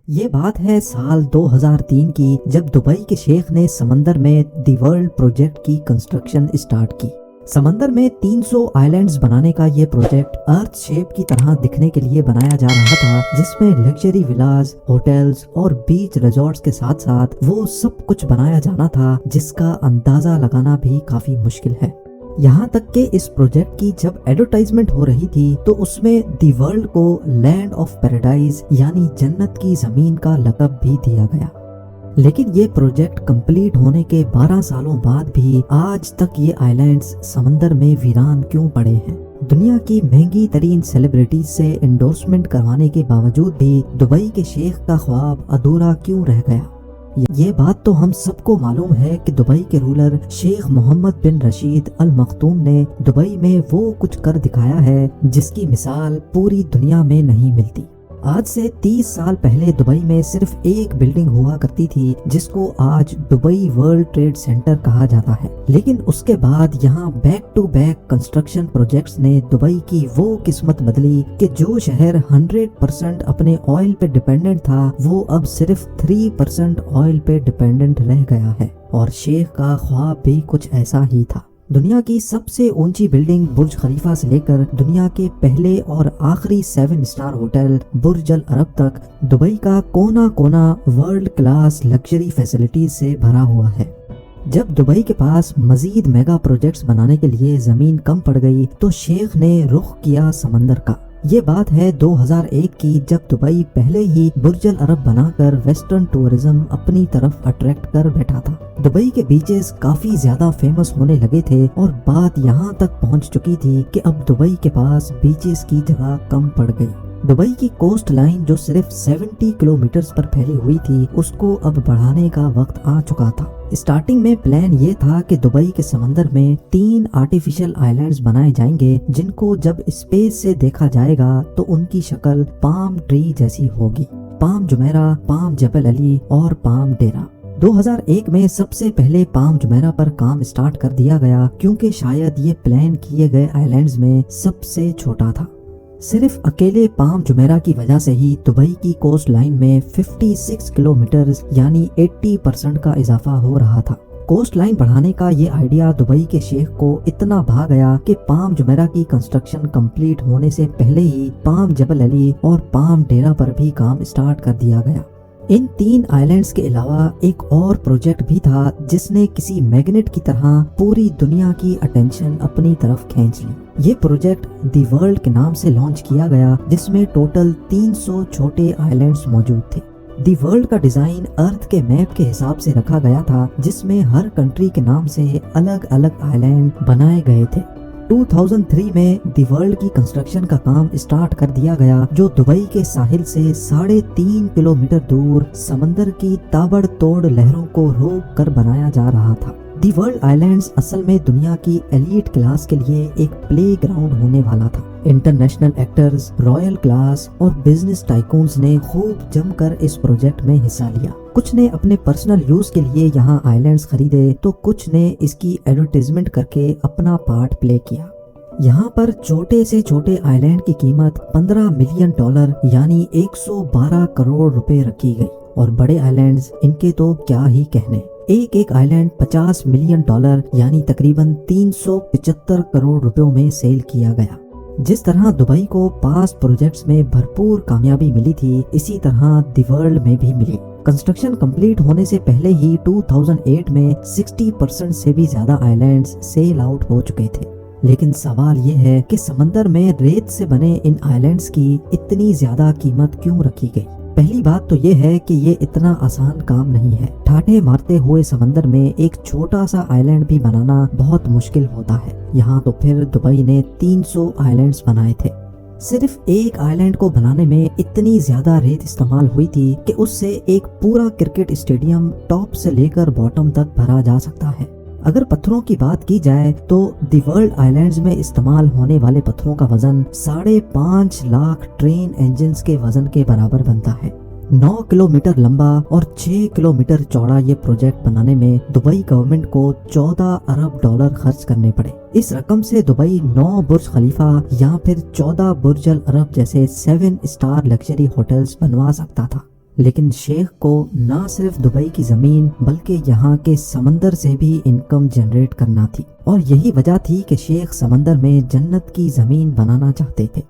یہ بات ہے سال 2003 کی، جب دبئی کے شیخ نے سمندر میں دی ورلڈ پروجیکٹ کی کنسٹرکشن اسٹارٹ کی۔ سمندر میں 300 آئلینڈز بنانے کا یہ پروجیکٹ ارتھ شیپ کی طرح دکھنے کے لیے بنایا جا رہا تھا، جس میں لگژری ولاز، ہوٹلز اور بیچ ریزورٹس کے ساتھ ساتھ وہ سب کچھ بنایا جانا تھا جس کا اندازہ لگانا بھی کافی مشکل ہے۔ یہاں تک کہ اس پروجیکٹ کی جب ایڈورٹائزمنٹ ہو رہی تھی تو اس میں دی ورلڈ کو لینڈ آف پیراڈائز یعنی جنت کی زمین کا لقب بھی دیا گیا۔ لیکن یہ پروجیکٹ کمپلیٹ ہونے کے 12 سالوں بعد بھی آج تک یہ آئلینڈز سمندر میں ویران کیوں پڑے ہیں؟ دنیا کی مہنگی ترین سیلیبریٹیز سے انڈورسمنٹ کروانے کے باوجود بھی دبئی کے شیخ کا خواب ادھورا کیوں رہ گیا؟ یہ بات تو ہم سب کو معلوم ہے کہ دبئی کے رولر شیخ محمد بن رشید ال مختوم نے دبئی میں وہ کچھ کر دکھایا ہے جس کی مثال پوری دنیا میں نہیں ملتی۔ آج سے 30 سال پہلے دبئی میں صرف ایک بلڈنگ ہوا کرتی تھی جس کو آج دبئی ورلڈ ٹریڈ سینٹر کہا جاتا ہے، لیکن اس کے بعد یہاں back to back construction projects نے دبئی کی وہ قسمت بدلی کہ جو شہر 100% اپنے آئل پہ ڈیپینڈنٹ تھا وہ اب صرف 3% آئل پہ ڈیپینڈنٹ رہ گیا ہے۔ اور شیخ کا خواب بھی کچھ ایسا ہی تھا۔ دنیا کی سب سے اونچی بلڈنگ برج خلیفہ سے لے کر دنیا کے پہلے اور آخری 7 اسٹار ہوٹل برج العرب تک دبئی کا کونا کونا ورلڈ کلاس لگژری فیسلٹیز سے بھرا ہوا ہے۔ جب دبئی کے پاس مزید میگا پروجیکٹس بنانے کے لیے زمین کم پڑ گئی تو شیخ نے رخ کیا سمندر کا۔ یہ بات ہے 2001 کی، جب دبئی پہلے ہی برج العرب بنا کر ویسٹرن ٹورزم اپنی طرف اٹریکٹ کر بیٹھا تھا۔ دبئی کے بیچز کافی زیادہ فیمس ہونے لگے تھے اور بات یہاں تک پہنچ چکی تھی کہ اب دبئی کے پاس بیچز کی جگہ کم پڑ گئی۔ دبئی کی کوسٹ لائن جو صرف 70 کلومیٹرز پر پھیلی ہوئی تھی اس کو اب بڑھانے کا وقت آ چکا تھا۔ اسٹارٹنگ میں پلان یہ تھا کہ دبئی کے سمندر میں 3 آرٹیفیشل آئلینڈز بنائے جائیں گے جن کو جب اسپیس سے دیکھا جائے گا تو ان کی شکل پام ٹری جیسی ہوگی۔ پام جمیرہ، پام جبل علی اور پام ڈیرا۔ 2001 میں سب سے پہلے پام جمیرہ پر کام اسٹارٹ کر دیا گیا کیونکہ شاید یہ پلان کیے گئے آئلینڈز میں سب سے چھوٹا تھا۔ صرف اکیلے پام جمیرہ کی وجہ سے ہی دبئی کی کوسٹ لائن میں 56 کلومیٹرز یعنی 80% کا اضافہ ہو رہا تھا۔ کوسٹ لائن بڑھانے کا یہ آئیڈیا دبئی کے شیخ کو اتنا بھا گیا کہ پام جمیرہ کی کنسٹرکشن کمپلیٹ ہونے سے پہلے ہی پام جبل علی اور پام ڈیرا پر بھی کام اسٹارٹ کر دیا گیا۔ ان 3 آئلینڈز کے علاوہ ایک اور پروجیکٹ بھی تھا جس نے کسی میگنیٹ کی طرح پوری دنیا کی اٹینشن اپنی طرف کھینچ لی۔ یہ پروجیکٹ دی ورلڈ کے نام سے لانچ کیا گیا جس میں ٹوٹل 300 چھوٹے آئلینڈز موجود تھے۔ دی ورلڈ کا ڈیزائن ارتھ کے میپ کے حساب سے رکھا گیا تھا جس میں ہر کنٹری کے نام سے الگ الگ آئلینڈ بنائے گئے تھے۔ 2003 میں دی ورلڈ کی کنسٹرکشن کا کام اسٹارٹ کر دیا گیا جو دبئی کے ساحل سے 3.5 کلومیٹر دور سمندر کی تابڑ توڑ لہروں کو روک کر بنایا جا رہا تھا۔ دی ورلڈ آئلینڈز اصل میں دنیا کی ایلیٹ کلاس کے لیے ایک پلے گراؤنڈ ہونے والا تھا۔ انٹرنیشنل ایکٹرز، رائل کلاس اور بزنس ٹائکونز نے خوب جم کر اس پروجیکٹ میں حصہ لیا۔ کچھ نے اپنے پرسنل یوز کے لیے یہاں آئلینڈز خریدے تو کچھ نے اس کی ایڈورٹائزمنٹ کر کے اپنا پارٹ پلے کیا۔ یہاں پر چھوٹے سے چھوٹے آئلینڈ کی قیمت $15 ملین یعنی 112 کروڑ روپے رکھی گئی، اور بڑے آئلینڈز ان کے تو کیا ہی کہنے۔ ایک آئلینڈ $50 ملین یعنی تقریباً 375 کروڑ روپیوں میں سیل کیا گیا۔ جس طرح دبئی کو پاس پروجیکٹس میں بھرپور کامیابی ملی تھی اسی طرح دی ورلڈ میں بھی ملی۔ کنسٹرکشن کمپلیٹ ہونے سے پہلے ہی 2008 میں 60% سے بھی زیادہ آئلینڈز سیل آؤٹ ہو چکے تھے۔ لیکن سوال یہ ہے کہ سمندر میں ریت سے بنے ان آئلینڈز کی اتنی زیادہ قیمت کیوں رکھی گئی؟ پہلی بات تو یہ ہے کہ یہ اتنا آسان کام نہیں ہے۔ ٹھاٹھے مارتے ہوئے سمندر میں ایک چھوٹا سا آئلینڈ بھی بنانا بہت مشکل ہوتا ہے، یہاں تو پھر دبئی نے 300 آئلینڈز بنائے تھے۔ صرف ایک آئلینڈ کو بنانے میں اتنی زیادہ ریت استعمال ہوئی تھی کہ اس سے ایک پورا کرکٹ اسٹیڈیم ٹاپ سے لے کر باٹم تک بھرا جا سکتا ہے۔ اگر پتھروں کی بات کی جائے تو دی ورلڈ آئلینڈز میں استعمال ہونے والے پتھروں کا وزن 5.5 لاکھ ٹرین انجنز کے وزن کے برابر بنتا ہے۔ 9 کلومیٹر لمبا اور 6 کلومیٹر چوڑا یہ پروجیکٹ بنانے میں دبئی گورنمنٹ کو $14 ارب خرچ کرنے پڑے۔ اس رقم سے دبئی 9 برج خلیفہ یا پھر 14 برج العرب جیسے 7 اسٹار لگژری ہوٹلز بنوا سکتا تھا۔ لیکن شیخ کو نہ صرف دبئی کی زمین بلکہ یہاں کے سمندر سے بھی انکم جنریٹ کرنا تھی، اور یہی وجہ تھی کہ شیخ سمندر میں جنت کی زمین بنانا چاہتے تھے۔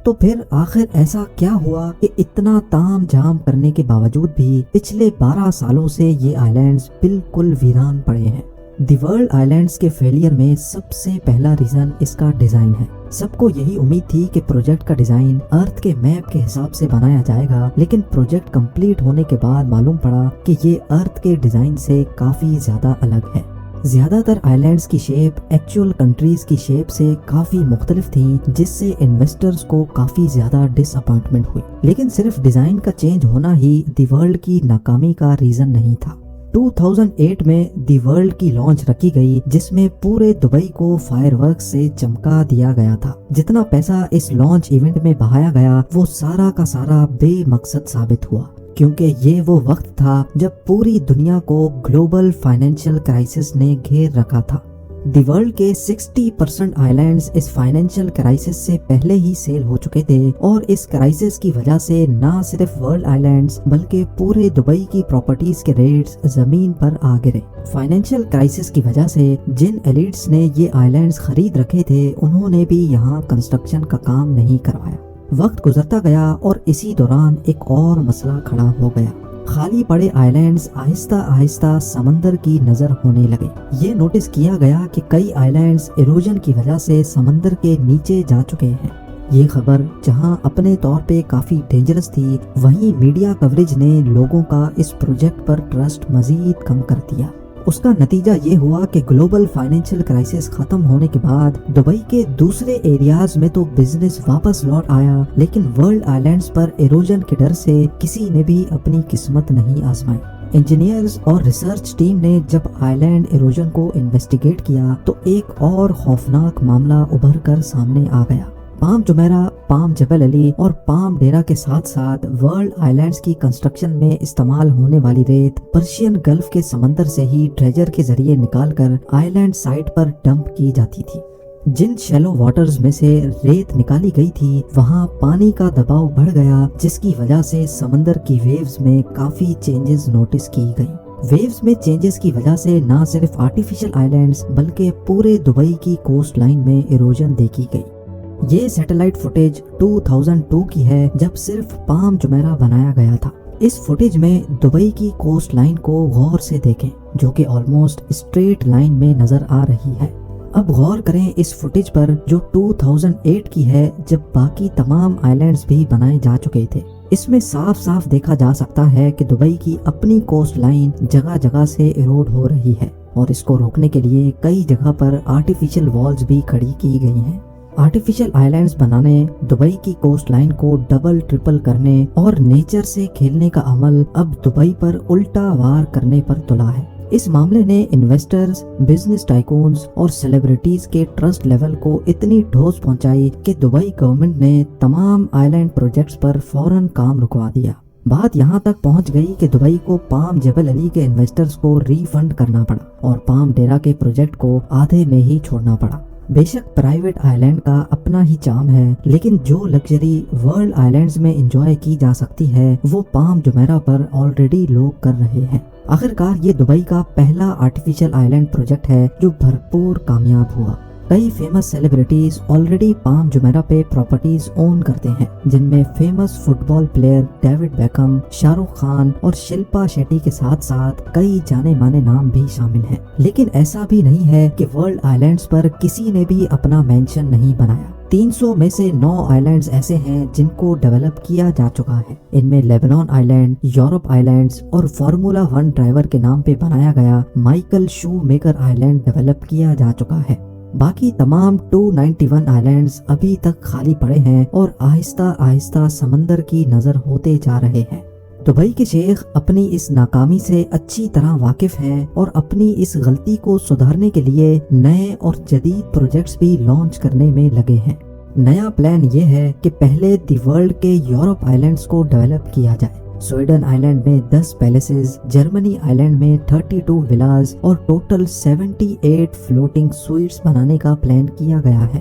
تو پھر آخر ایسا کیا ہوا کہ اتنا تام جھام کرنے کے باوجود بھی پچھلے 12 سالوں سے یہ آئیلینڈز بالکل ویران پڑے ہیں؟ دی ورلڈ آئیلینڈز کے فیلئر میں سب سے پہلا ریزن اس کا ڈیزائن ہے۔ سب کو یہی امید تھی کہ پروجیکٹ کا ڈیزائن ارتھ کے میپ کے حساب سے بنایا جائے گا، لیکن پروجیکٹ کمپلیٹ ہونے کے بعد معلوم پڑا کہ یہ ارتھ کے ڈیزائن سے کافی زیادہ الگ ہے۔ زیادہ تر آئیلینڈز کی شیپ ایکچوئل کنٹریز کی شیپ سے کافی مختلف تھیں، جس سے انویسٹرز کو کافی زیادہ ڈس اپوائنٹمنٹ ہوئی۔ لیکن صرف ڈیزائن کا چینج ہونا ہی دی ورلڈ کی ناکامی کا ریزن نہیں تھا۔ 2008 میں دی ورلڈ کی لانچ رکھی گئی، جس میں پورے دبئی کو فائر ورکس سے چمکا دیا گیا تھا۔ جتنا پیسہ اس لانچ ایونٹ میں بہایا گیا وہ سارا کا سارا بے مقصد ثابت ہوا، کیونکہ یہ وہ وقت تھا جب پوری دنیا کو گلوبل فائنینشیل کرائسس نے گھیر رکھا تھا۔ دی ورلڈ کے 60% آئیلینڈز اس فائنینشیل کرائسس سے پہلے ہی سیل ہو چکے تھے، اور اس کرائسس کی وجہ سے نہ صرف ورلڈ آئیلینڈز بلکہ پورے دبئی کی پراپرٹیز کے ریٹس زمین پر آ گرے۔ فائنینشیل کرائسس کی وجہ سے جن ایلیٹس نے یہ آئیلینڈز خرید رکھے تھے، انہوں نے بھی یہاں کنسٹرکشن کا کام نہیں کروایا۔ وقت گزرتا گیا اور اسی دوران ایک اور مسئلہ کھڑا ہو گیا۔ خالی پڑے آئیلینڈز آہستہ آہستہ سمندر کی نظر ہونے لگے۔ یہ نوٹس کیا گیا کہ کئی آئیلینڈز ایروجن کی وجہ سے سمندر کے نیچے جا چکے ہیں۔ یہ خبر جہاں اپنے طور پہ کافی ڈینجرس تھی، وہیں میڈیا کوریج نے لوگوں کا اس پروجیکٹ پر ٹرسٹ مزید کم کر دیا۔ اس کا نتیجہ یہ ہوا کہ گلوبل فائنینشیل کرائسس ختم ہونے کے بعد دبئی کے دوسرے ایریاز میں تو بزنس واپس لوٹ آیا، لیکن ورلڈ آئیلینڈز پر ایروجن کے ڈر سے کسی نے بھی اپنی قسمت نہیں آزمائی۔ انجینئرز اور ریسرچ ٹیم نے جب آئیلینڈ ایروجن کو انویسٹیگیٹ کیا تو ایک اور خوفناک معاملہ ابھر کر سامنے آ گیا۔ پام جمیرہ، پام جبل علی اور پام ڈیرا کے ساتھ ساتھ ورلڈ آئیلینڈز کی کنسٹرکشن میں استعمال ہونے والی ریت پرشین گلف کے سمندر سے ہی ڈریجر کے ذریعے نکال کر آئیلینڈ سائٹ پر ڈمپ کی جاتی تھی۔ جن شیلو واٹرز میں سے ریت نکالی گئی تھی، وہاں پانی کا دباؤ بڑھ گیا، جس کی وجہ سے سمندر کی ویوز میں کافی چینجز نوٹس کی گئی۔ ویوز میں چینجز کی وجہ سے نہ صرف آرٹیفیشل آئیلینڈز بلکہ پورے دبئی کی کوسٹ لائن میں ایروجن دیکھی گئی۔ یہ سیٹلائٹ فوٹیج 2002 کی ہے، جب صرف پام جمیرہ بنایا گیا تھا۔ اس فوٹیج میں دبئی کی کوسٹ لائن کو غور سے دیکھیں، جو کہ آلموسٹ اسٹریٹ لائن میں نظر آ رہی ہے۔ اب غور کریں اس فوٹیج پر جو 2008 کی ہے، جب باقی تمام آئیلینڈز بھی بنائے جا چکے تھے۔ اس میں صاف صاف دیکھا جا سکتا ہے کہ دبئی کی اپنی کوسٹ لائن جگہ جگہ سے ایروڈ ہو رہی ہے، اور اس کو روکنے کے لیے کئی جگہ پر آرٹیفیشل والز بھی کھڑی کی گئی ہیں۔ آرٹیفیشل آئیلینڈز بنانے، دبئی کی کوسٹ لائن کو ڈبل ٹرپل کرنے اور نیچر سے کھیلنے کا عمل اب دبئی پر الٹا وار کرنے پر تلا ہے۔ اس معاملے نے انویسٹرز، بزنس ٹائکونز اور سیلیبریٹیز کے ٹرسٹ لیول کو اتنی ٹھوس پہنچائی کہ دبئی گورنمنٹ نے تمام آئیلینڈ پروجیکٹس پر فوراً کام رکوا دیا۔ بات یہاں تک پہنچ گئی کہ دبئی کو پام جبل علی کے انویسٹرز کو ری فنڈ کرنا پڑا اور پام ڈیرا کے پروجیکٹ کو آدھے میں ہی چھوڑنا پڑا۔ بے شک پرائیویٹ آئیلینڈ کا اپنا ہی چارم ہے، لیکن جو لگژری ورلڈ آئیلینڈز میں انجوائے کی جا سکتی ہے وہ پام جمیرہ پر آلریڈی لوگ کر رہے ہیں۔ آخرکار یہ دبئی کا پہلا آرٹیفیشل آئیلینڈ پروجیکٹ ہے جو بھرپور کامیاب ہوا۔ کئی فیمس سیلیبریٹیز آلریڈی پام جمیرہ پہ پراپرٹیز اون کرتے ہیں، جن میں فیمس فٹ بال player David Beckham, Shah Rukh Khan اور شلپا شیٹی کے ساتھ ساتھ کئی جانے مانے نام بھی شامل ہیں۔ لیکن ایسا بھی نہیں ہے کہ ورلڈ آئیلینڈز پر کسی نے بھی اپنا مینشن نہیں بنایا۔ 300 میں سے 9 آئیلینڈز ایسے ہیں جن کو ڈیولپ کیا جا چکا ہے۔ ان میں لیبنان آئیلینڈ، یورپ آئیلینڈز اور فارمولا 1 ڈرائیور کے نام پہ بنایا گیا Michael shoe maker island develop کیا جا چکا ہے۔ باقی تمام 291 آئیلینڈز ابھی تک خالی پڑے ہیں اور آہستہ آہستہ سمندر کی نظر ہوتے جا رہے ہیں۔ دبئی کے شیخ اپنی اس ناکامی سے اچھی طرح واقف ہیں اور اپنی اس غلطی کو سدھارنے کے لیے نئے اور جدید پروجیکٹس بھی لانچ کرنے میں لگے ہیں۔ نیا پلان یہ ہے کہ پہلے دی ورلڈ کے یورپ آئیلینڈز کو ڈیولپ کیا جائے۔ سویڈن آئیلینڈ میں 10 پیلیسز، جرمنی آئیلینڈ میں 32 ولاز اور ٹوٹل 78 فلوٹنگ سوئٹس بنانے کا پلان کیا گیا ہے۔